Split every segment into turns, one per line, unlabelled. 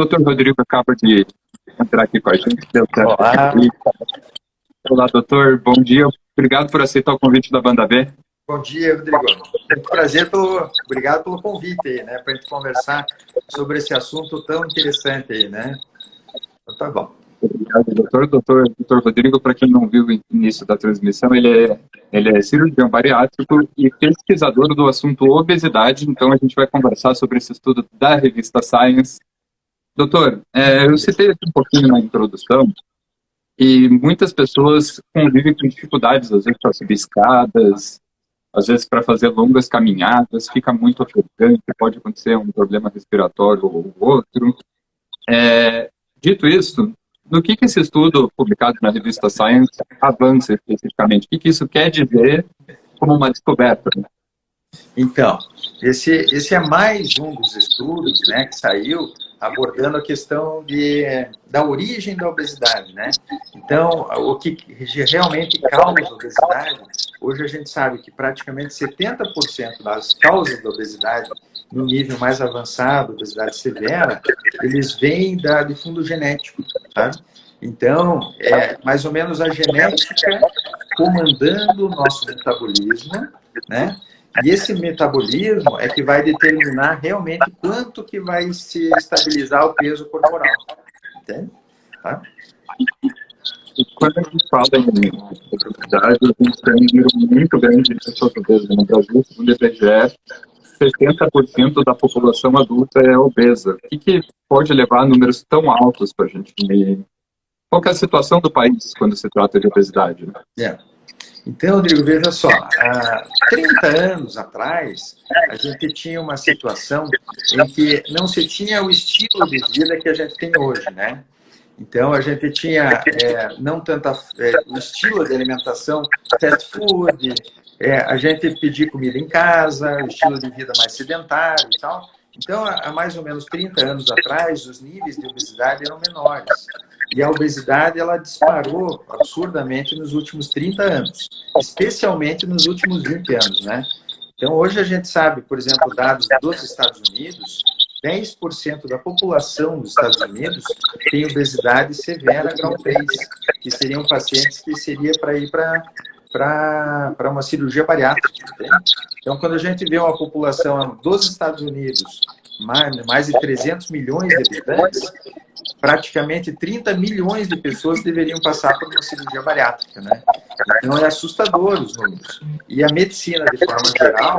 Doutor Rodrigo acaba de entrar aqui com a gente. Deu certo.
Olá.
Olá, doutor. Bom dia. Obrigado por aceitar o convite da Banda B.
Bom dia, Rodrigo. Muito prazer, obrigado pelo convite aí, né? Para a gente conversar sobre esse assunto tão interessante aí, né? Então tá bom.
Obrigado, doutor. Doutor Rodrigo, para quem não viu o início da transmissão, ele é cirurgião bariátrico e pesquisador do assunto obesidade. Então, a gente vai conversar sobre esse estudo da revista Science. Doutor, eu citei aqui um pouquinho na introdução e muitas pessoas convivem com dificuldades, às vezes, para subir escadas, às vezes para fazer longas caminhadas, fica muito ofegante, pode acontecer um problema respiratório ou outro. Dito isso, no que esse estudo publicado na revista Science avança especificamente? O que isso quer dizer como uma descoberta?
Então, esse é mais um dos estudos, né, que saiu abordando a questão da origem da obesidade, né? Então, o que realmente causa a obesidade, hoje a gente sabe que praticamente 70% das causas da obesidade no nível mais avançado, obesidade severa, eles vêm do fundo genético, tá? Então, é mais ou menos a genética comandando o nosso metabolismo, né? E esse metabolismo é que vai determinar realmente quanto que vai se estabilizar o peso corporal. Entende? Tá?
E quando a gente fala em obesidade, a gente tem um número muito grande de pessoas obesas no Brasil, segundo o IBGE, 70% da população adulta é obesa. O que pode levar a números tão altos para a gente medir? Qual que é a situação do país quando se trata de obesidade?
Então, Rodrigo, veja só, há 30 anos atrás, a gente tinha uma situação em que não se tinha o estilo de vida que a gente tem hoje, né? Então, a gente tinha não tanta o estilo de alimentação fast food, a gente pedir comida em casa, o estilo de vida mais sedentário e tal. Então, há mais ou menos 30 anos atrás, os níveis de obesidade eram menores. E a obesidade, ela disparou absurdamente nos últimos 30 anos, especialmente nos últimos 20 anos, né? Então, hoje a gente sabe, por exemplo, dados dos Estados Unidos, 10% da população dos Estados Unidos tem obesidade severa grau 3, que seriam pacientes que seria para ir para uma cirurgia bariátrica. Entende? Então, quando a gente vê uma população dos Estados Unidos, mais de 300 milhões de habitantes, praticamente 30 milhões de pessoas deveriam passar por uma cirurgia bariátrica, né? Então é assustador os números. E a medicina, de forma geral,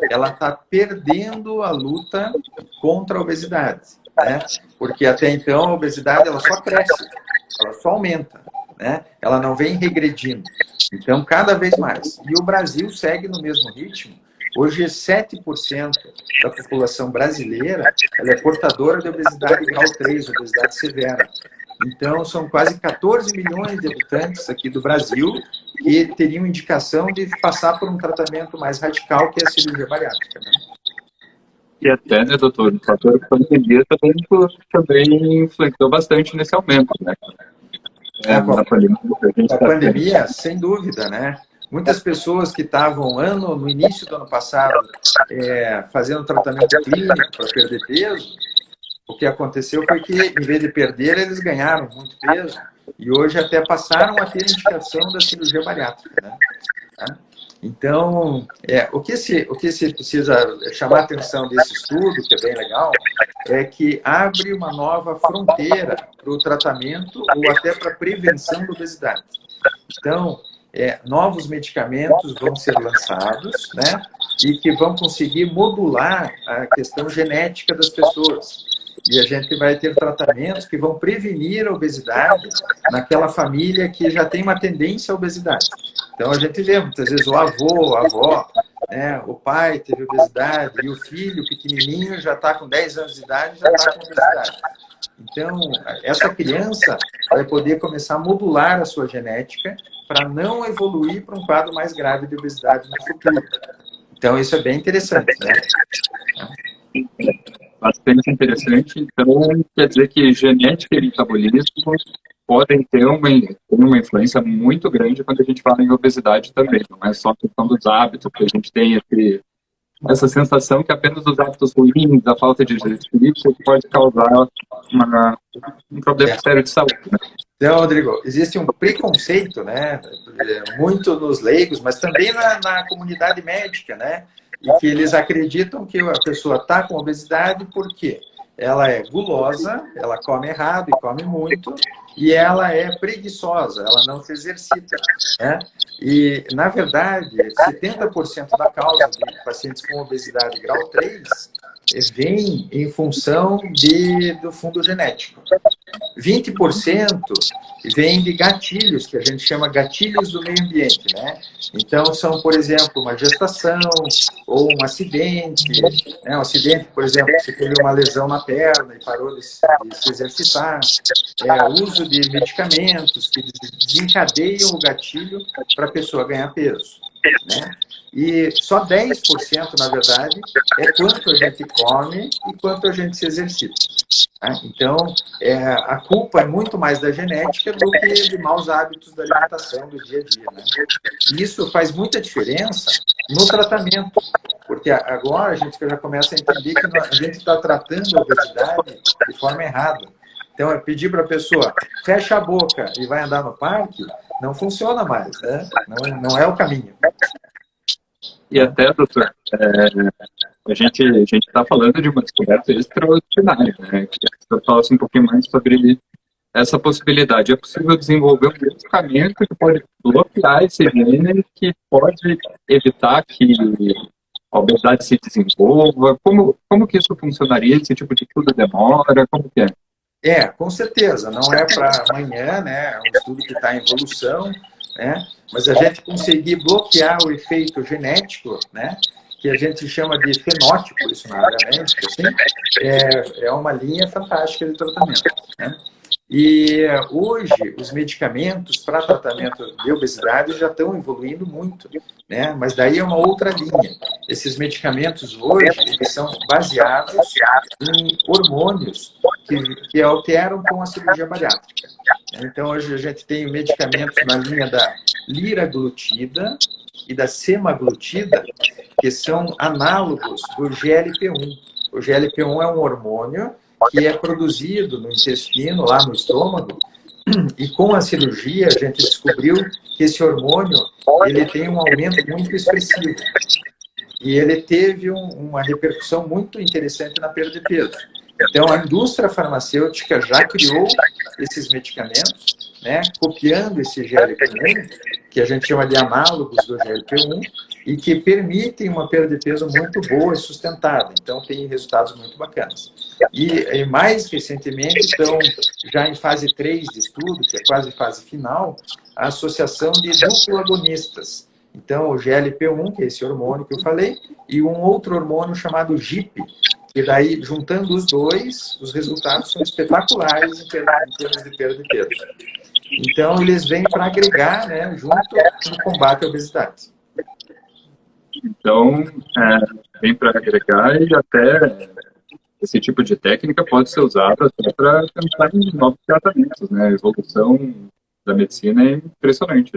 ela está perdendo a luta contra a obesidade, né? Porque até então a obesidade ela só cresce, ela só aumenta, né? Ela não vem regredindo. Então, cada vez mais. E o Brasil segue no mesmo ritmo. Hoje, 7% da população brasileira ela é portadora de obesidade grau 3, obesidade severa. Então, são quase 14 milhões de habitantes aqui do Brasil que teriam indicação de passar por um tratamento mais radical, que é a cirurgia bariátrica, né?
E até, né, doutor, o fator pandemia também influenciou bastante nesse aumento, né?
A pandemia, sem dúvida, né? Muitas pessoas que estavam no início do ano passado fazendo tratamento clínico para perder peso, o que aconteceu foi que, em vez de perder, eles ganharam muito peso e hoje até passaram a ter indicação da cirurgia bariátrica, né? Então, o que se precisa chamar a atenção desse estudo, que é bem legal, é que abre uma nova fronteira para o tratamento ou até para a prevenção da obesidade. Então, novos medicamentos vão ser lançados, né? E que vão conseguir modular a questão genética das pessoas. E a gente vai ter tratamentos que vão prevenir a obesidade naquela família que já tem uma tendência à obesidade. Então, a gente vê, muitas vezes, o avô, a avó, né? O pai teve obesidade e o filho pequenininho já está com 10 anos de idade e já está com obesidade. Então, essa criança vai poder começar a modular a sua genética para não evoluir para um quadro mais grave de obesidade no futuro. Então, isso é bem interessante, né?
Bastante interessante. Então, quer dizer que genética e metabolismo podem ter uma influência muito grande quando a gente fala em obesidade também. Não é só a questão dos hábitos, que a gente tem essa sensação que apenas os hábitos ruins, a falta de exercício, pode causar um problema sério de saúde, né?
Então, Rodrigo, existe um preconceito, né, muito nos leigos, mas também na comunidade médica, né, e que eles acreditam que a pessoa está com obesidade porque ela é gulosa, ela come errado e come muito, e ela é preguiçosa, ela não se exercita, né? E, na verdade, 70% da causa de pacientes com obesidade grau 3 vem em função do fundo genético. 20% vem de gatilhos, que a gente chama gatilhos do meio ambiente, né? Então, são, por exemplo, uma gestação ou um acidente, né? Um acidente, por exemplo, você teve uma lesão na perna e parou de se exercitar, o uso de medicamentos que desencadeiam o gatilho para a pessoa ganhar peso, né? E só 10%, na verdade, é quanto a gente come e quanto a gente se exercita. Tá? Então, a culpa é muito mais da genética do que de maus hábitos da alimentação do dia a dia, né? E isso faz muita diferença no tratamento, porque agora a gente já começa a entender que a gente está tratando a obesidade de forma errada. Então, pedir para a pessoa, fecha a boca e vai andar no parque, não funciona mais, né? Não é o caminho.
E até, doutor, a gente está falando de uma descoberta extraordinária, né? Que a senhora falasse um pouquinho mais sobre essa possibilidade. É possível desenvolver um medicamento que pode bloquear esse gene, que pode evitar que a obesidade se desenvolva? Como que isso funcionaria? Esse tipo de estudo demora? Como que é?
Com certeza. Não é para amanhã, né? É um estudo que está em evolução, né? Mas a gente conseguir bloquear o efeito genético, né? Que a gente chama de fenótipo, isso na área médica, assim, é uma linha fantástica de tratamento, né? E hoje, os medicamentos para tratamento de obesidade já estão evoluindo muito, né? Mas daí é uma outra linha. Esses medicamentos hoje, eles são baseados em hormônios que alteram com a cirurgia bariátrica. Então, hoje a gente tem medicamentos na linha da liraglutida e da semaglutida, que são análogos do GLP-1. O GLP-1 é um hormônio que é produzido no intestino, lá no estômago, e com a cirurgia a gente descobriu que esse hormônio ele tem um aumento muito expressivo. E ele teve uma repercussão muito interessante na perda de peso. Então, a indústria farmacêutica já criou esses medicamentos, né, copiando esse GLP-1, que a gente chama de análogos do GLP-1, e que permitem uma perda de peso muito boa e sustentada. Então, tem resultados muito bacanas. E mais recentemente, estão já em fase 3 de estudo, que é quase fase final, a associação de duplo agonistas. Então, o GLP-1, que é esse hormônio que eu falei, e um outro hormônio chamado GIP, que daí, juntando os dois, os resultados são espetaculares em termos de perda de peso. Então, eles vêm para agregar, né, junto no combate à obesidade.
Então, vem para agregar, e até esse tipo de técnica pode ser usada até para tentar em novos tratamentos, né? A evolução da medicina é impressionante.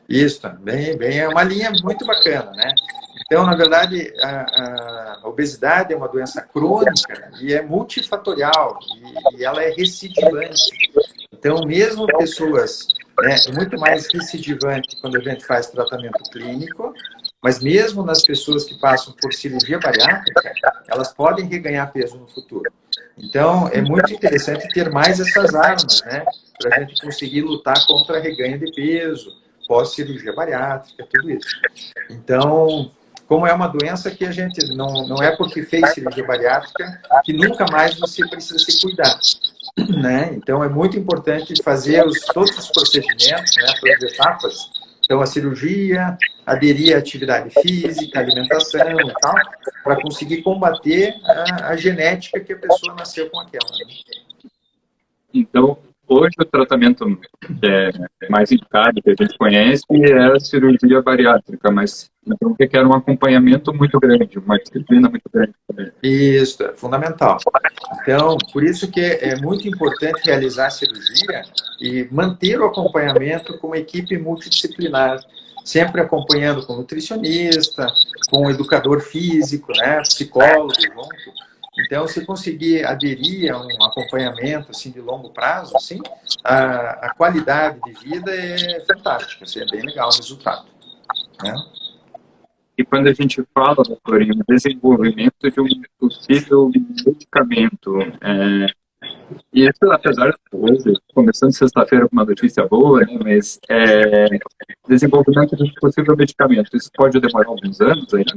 Isso, bem, é uma linha muito bacana, né? Então, na verdade, a obesidade é uma doença crônica e é multifatorial, e ela é recidivante. Então, mesmo pessoas, né, é muito mais recidivante quando a gente faz tratamento clínico, mas mesmo nas pessoas que passam por cirurgia bariátrica, elas podem reganhar peso no futuro. Então, é muito interessante ter mais essas armas, né, para a gente conseguir lutar contra reganho de peso, pós-cirurgia bariátrica, tudo isso. Então, como é uma doença que a gente não é porque fez cirurgia bariátrica que nunca mais você precisa se cuidar, né? Então, é muito importante fazer todos os procedimentos, né, todas as etapas. Então, a cirurgia, aderir à atividade física, alimentação e tal, para conseguir combater a genética que a pessoa nasceu com aquela. Né?
Então, Hoje o tratamento mais indicado que a gente conhece é a cirurgia bariátrica, mas então requer um acompanhamento muito grande, uma disciplina muito grande também.
Isso, é fundamental. Então, por isso que é muito importante realizar a cirurgia e manter o acompanhamento com uma equipe multidisciplinar, sempre acompanhando com nutricionista, com educador físico, né, psicólogo junto. Então, se conseguir aderir a um acompanhamento assim, de longo prazo, assim, a qualidade de vida é fantástica, assim, é bem legal o resultado. Né?
E quando a gente fala, doutor, em desenvolvimento de um possível medicamento, e isso, apesar de hoje, começando sexta-feira com uma notícia boa, né, mas desenvolvimento de um possível medicamento, isso pode demorar alguns anos ainda?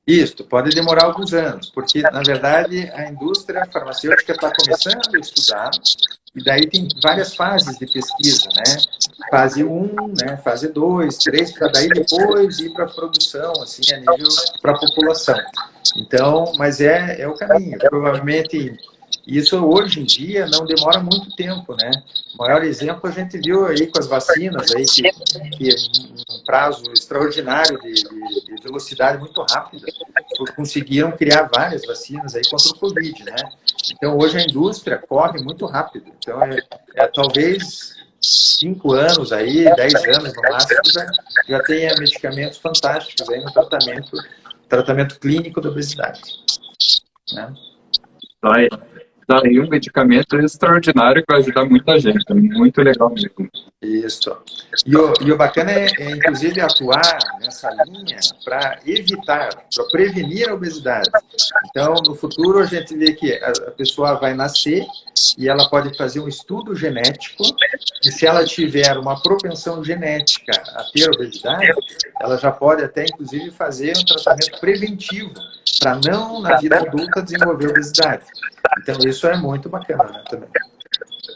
Isso, pode demorar alguns anos, porque, na verdade, a indústria farmacêutica está começando a estudar, e daí tem várias fases de pesquisa, né? Fase 1, né? Fase 2, 3, para daí depois ir para a produção, assim, a nível para a população. Então, mas é o caminho. Provavelmente, isso hoje em dia não demora muito tempo, né? O maior exemplo a gente viu aí com as vacinas, aí que um prazo extraordinário de velocidade muito rápida, conseguiram criar várias vacinas aí contra o Covid, né? Então, hoje a indústria corre muito rápido. Então, talvez 5 anos aí, 10 anos no máximo, já tenha medicamentos fantásticos aí no tratamento clínico da obesidade. Né?
Daí um medicamento extraordinário que vai ajudar muita gente, muito legal mesmo.
Isso. E o bacana é, inclusive, atuar nessa linha para evitar, para prevenir a obesidade. Então, no futuro, a gente vê que a pessoa vai nascer e ela pode fazer um estudo genético, e se ela tiver uma propensão genética a ter obesidade, ela já pode até, inclusive, fazer um tratamento preventivo para não, na vida adulta, desenvolver obesidade. Então, isso é muito bacana, né, também.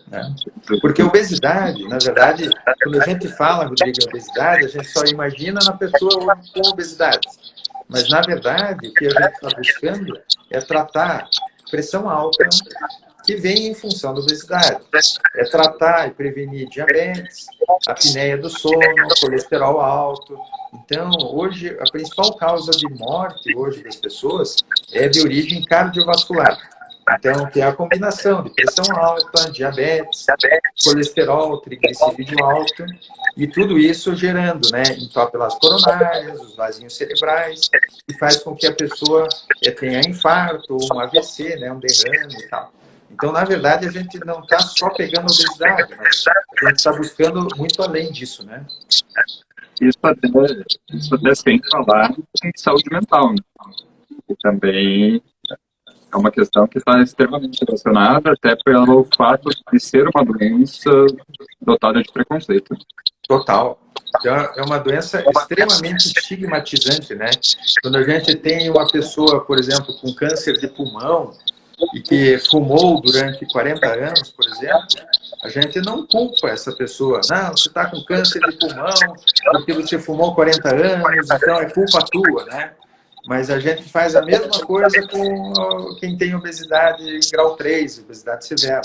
Né? Porque obesidade, na verdade, quando a gente fala, Rodrigo, em obesidade, a gente só imagina na pessoa com obesidade. Mas, na verdade, o que a gente está buscando é tratar pressão alta que vem em função da obesidade. É tratar e prevenir diabetes, apneia do sono, colesterol alto. Então, hoje, a principal causa de morte hoje das pessoas é de origem cardiovascular. Então, que é a combinação de pressão alta, diabetes, colesterol, triglicerídeo alto, e tudo isso gerando, né, entope-las coronárias, os vasinhos cerebrais, que faz com que a pessoa tenha infarto, um AVC, né, um derrame e tal. Então, na verdade, a gente não está só pegando a obesidade, mas a gente está buscando muito além disso, né?
Isso até sem falar em saúde mental, né? E também é uma questão que está extremamente relacionada até pelo fato de ser uma doença dotada de preconceito.
Total. É uma doença extremamente estigmatizante, né? Quando a gente tem uma pessoa, por exemplo, com câncer de pulmão e que fumou durante 40 anos, por exemplo, a gente não culpa essa pessoa. Não, você está com câncer de pulmão porque você fumou 40 anos, então é culpa tua, né? Mas a gente faz a mesma coisa com quem tem obesidade grau 3, obesidade severa.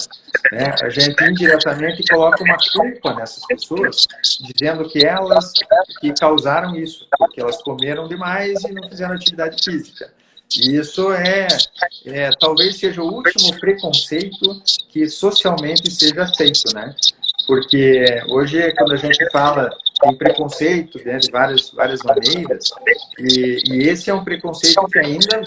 Né? A gente indiretamente coloca uma culpa nessas pessoas, dizendo que elas que causaram isso, porque elas comeram demais e não fizeram atividade física. E isso talvez seja o último preconceito que socialmente seja feito, né? Porque hoje, quando a gente fala em preconceito, né, de várias maneiras, e esse é um preconceito que ainda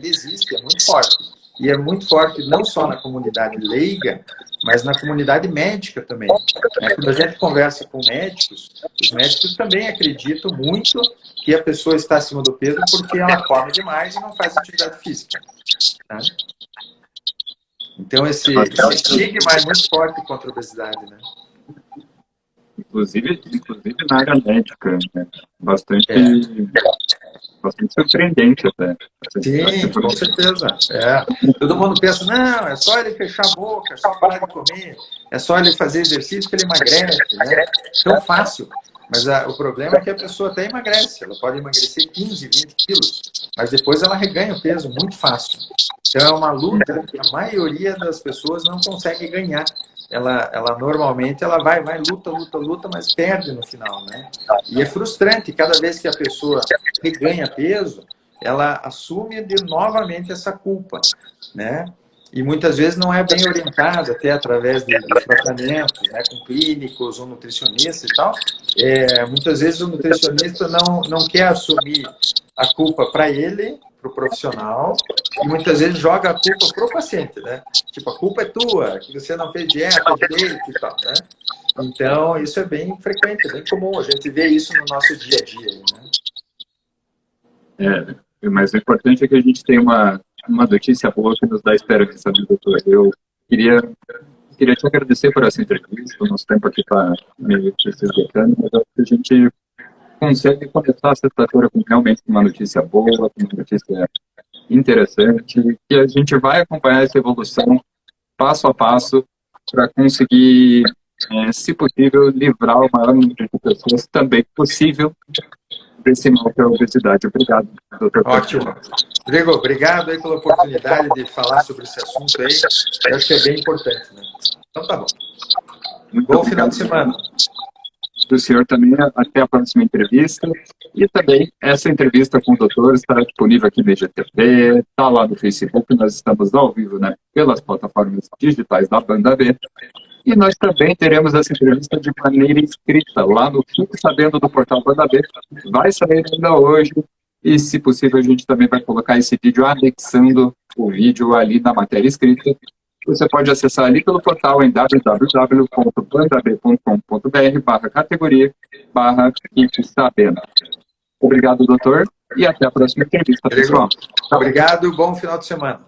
existe, é muito forte. E é muito forte não só na comunidade leiga, mas na comunidade médica também. Quando a gente conversa com médicos, os médicos também acreditam muito que a pessoa está acima do peso porque ela come demais e não faz atividade física. Né? Então, esse estigma é muito forte contra a obesidade, né?
Inclusive na área médica, né? Bastante surpreendente até.
Sim, com certeza. Todo mundo pensa, não, é só ele fechar a boca, é só parar de comer, é só ele fazer exercício que ele emagrece, né? Tão fácil. Mas o problema é que a pessoa até emagrece, ela pode emagrecer 15, 20 quilos, mas depois ela reganha o peso muito fácil. Então é uma luta que a maioria das pessoas não consegue ganhar. ela normalmente ela vai, luta, mas perde no final, né? E é frustrante, cada vez que a pessoa reganha peso, ela assume novamente essa culpa, né? E muitas vezes não é bem orientada, até através de tratamentos, né, com clínicos ou nutricionistas e tal. Muitas vezes o nutricionista não quer assumir a culpa para ele, para o profissional, e muitas vezes joga a culpa para o paciente, né? Tipo, a culpa é tua, que você não fez dieta direito e tal, né? Então, isso é bem frequente, é bem comum, a gente vê isso no nosso dia a dia,
né? Mas o importante é que a gente tenha uma notícia boa que nos dá esperança, né, doutor? Eu queria te agradecer por essa entrevista, o nosso tempo aqui está meio que se esgotando, mas acho que a gente consegue começar a sexta-feira com realmente uma notícia boa, com uma notícia interessante, e a gente vai acompanhar essa evolução passo a passo para conseguir, se possível, livrar o maior número de pessoas também possível desse mal que é a obesidade. Obrigado, doutor.
Ótimo. Rodrigo, obrigado aí pela oportunidade de falar sobre esse assunto aí. Eu acho que é bem importante, né? Então tá bom.
Muito
bom
obrigado,
final de semana.
Do senhor também, até a próxima entrevista. E também, essa entrevista com o doutor estará disponível aqui no IGTV, está lá no Facebook, nós estamos ao vivo, né, pelas plataformas digitais da Banda B. E nós também teremos essa entrevista de maneira escrita lá no Fique Sabendo do portal Banda B. Vai sair ainda hoje. E, se possível, a gente também vai colocar esse vídeo anexando o vídeo ali na matéria escrita. Você pode acessar ali pelo portal em www.bandab.com.br/categoria/Fique Sabendo. Obrigado, doutor, e até a próxima entrevista, pessoal.
Obrigado, bom final de semana.